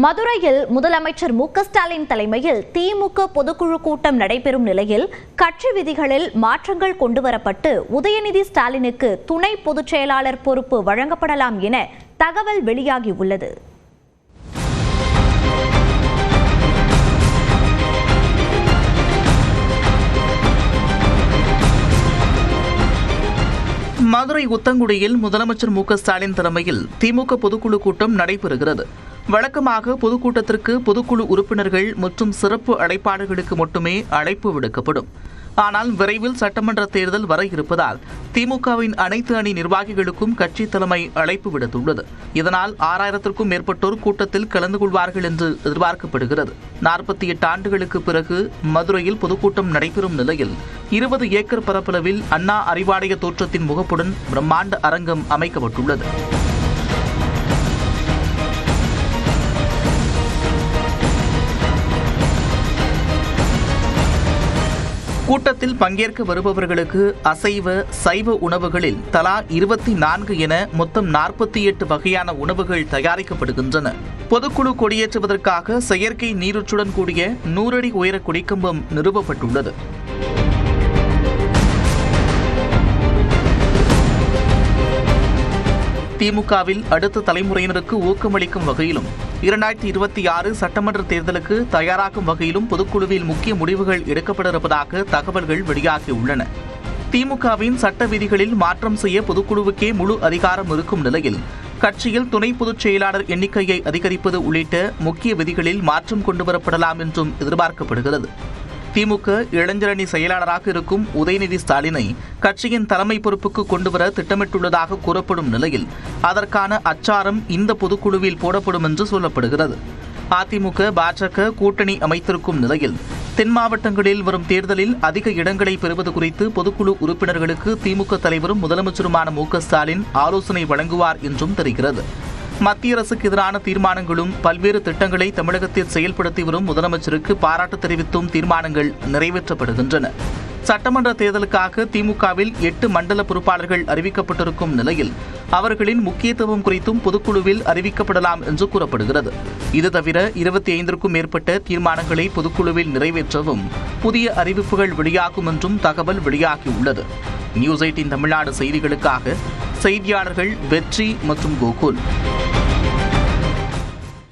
மதுரையில் முதலமைச்சர் மு.க.ஸ்டாலின் தலைமையில் திமுக பொதுக்குழு கூட்டம் நடைபெறும் நிலையில் கட்சி விதிகளில் மாற்றங்கள் கொண்டுவரப்பட்டு உதயநிதி ஸ்டாலினுக்கு துணை பொதுச் செயலாளர் பொறுப்பு வழங்கப்படலாம் என தகவல் வெளியாகியுள்ளது. மதுரை உத்தங்குடியில் முதலமைச்சர் மு.க.ஸ்டாலின் தலைமையில் திமுக பொதுக்குழு கூட்டம் நடைபெறுகிறது. வழக்கமாக பொதுக்கூட்டத்திற்கு பொதுக்குழு உறுப்பினர்கள் மற்றும் சிறப்பு அழைப்பாளர்களுக்கு மட்டுமே அழைப்பு விடுக்கப்படும். ஆனால் விரைவில் சட்டமன்ற தேர்தல் வர இருப்பதால் திமுகவின் அனைத்து அணி நிர்வாகிகளுக்கும் கட்சி தலைமை அழைப்பு விடுத்துள்ளது. இதனால் 6000க்கும் மேற்பட்டோர் கூட்டத்தில் கலந்து கொள்வார்கள் என்று எதிர்பார்க்கப்படுகிறது. 48 ஆண்டுகளுக்கு பிறகு மதுரையில் பொதுக்கூட்டம் நடைபெறும் நிலையில் 20 ஏக்கர் பரப்பளவில் அண்ணா அறிவாலய தோற்றத்தின் முகப்புடன் பிரம்மாண்ட அரங்கம் அமைக்கப்பட்டுள்ளது. கூட்டத்தில் பங்கேற்க வருபவர்களுக்கு அசைவ சைவ உணவுகளில் தலா 24 என மொத்தம் 48 வகையான உணவுகள் தயாரிக்கப்படுகின்றன. பொதுக்குழு கொடியேற்றுவதற்காக செயற்கை நீரூற்றுடன் கூடிய 100 அடி உயர கொடிக்கம்பம் நிறுவப்பட்டுள்ளது. திமுகவில் அடுத்த தலைமுறையினருக்கு ஊக்கமளிக்கும் வகையிலும் 2026 சட்டமன்ற தேர்தலுக்கு தயாராகும் வகையிலும் பொதுக்குழுவில் முக்கிய முடிவுகள் எடுக்கப்பட இருப்பதாக தகவல்கள் வெளியாகியுள்ளன. திமுகவின் சட்ட விதிகளில் மாற்றம் செய்ய பொதுக்குழுவுக்கே முழு அதிகாரம் இருக்கும் நிலையில் கட்சியில் துணை பொதுச் செயலாளர் எண்ணிக்கையை அதிகரிப்பது உள்ளிட்ட முக்கிய விதிகளில் மாற்றம் கொண்டுவரப்படலாம் என்றும் எதிர்பார்க்கப்படுகிறது. திமுக இளைஞரணி செயலாளராக இருக்கும் உதயநிதி ஸ்டாலினை கட்சியின் தலைமை பொறுப்புக்கு கொண்டுவர திட்டமிட்டுள்ளதாக கூறப்படும் நிலையில் அதற்கான அச்சாரம் இந்த பொதுக்குழுவில் போடப்படும் என்று சொல்லப்படுகிறது. அதிமுக பாஜக கூட்டணி அமைத்திருக்கும் நிலையில் தென் மாவட்டங்களில் வரும் தேர்தலில் அதிக இடங்களை பெறுவது குறித்து பொதுக்குழு உறுப்பினர்களுக்கு திமுக தலைவரும் முதலமைச்சருமான மு.க.ஸ்டாலின் ஆலோசனை வழங்குவார் என்றும் தெரிகிறது. மத்திய அரசுக்கு எதிரான தீர்மானங்களும் பல்வேறு திட்டங்களை தமிழகத்தில் செயல்படுத்தி வரும் முதலமைச்சருக்கு பாராட்டு தெரிவித்தும் தீர்மானங்கள் நிறைவேற்றப்படுகின்றன. சட்டமன்ற தேர்தலுக்காக திமுகவில் 8 மண்டல பொறுப்பாளர்கள் அறிவிக்கப்பட்டிருக்கும் நிலையில் அவர்களின் முக்கியத்துவம் குறித்தும் பொதுக்குழுவில் அறிவிக்கப்படலாம் என்று கூறப்படுகிறது. இது தவிர 25க்கும் மேற்பட்ட தீர்மானங்களை பொதுக்குழுவில் நிறைவேற்றவும் புதிய அறிவிப்புகள் வெளியாகும் என்றும் தகவல் வெளியாகியுள்ளது. நியூஸ் 18 தமிழ்நாடு செய்திகளுக்காக செய்தியாளர்கள் வெற்றி மற்றும் கோகுல்.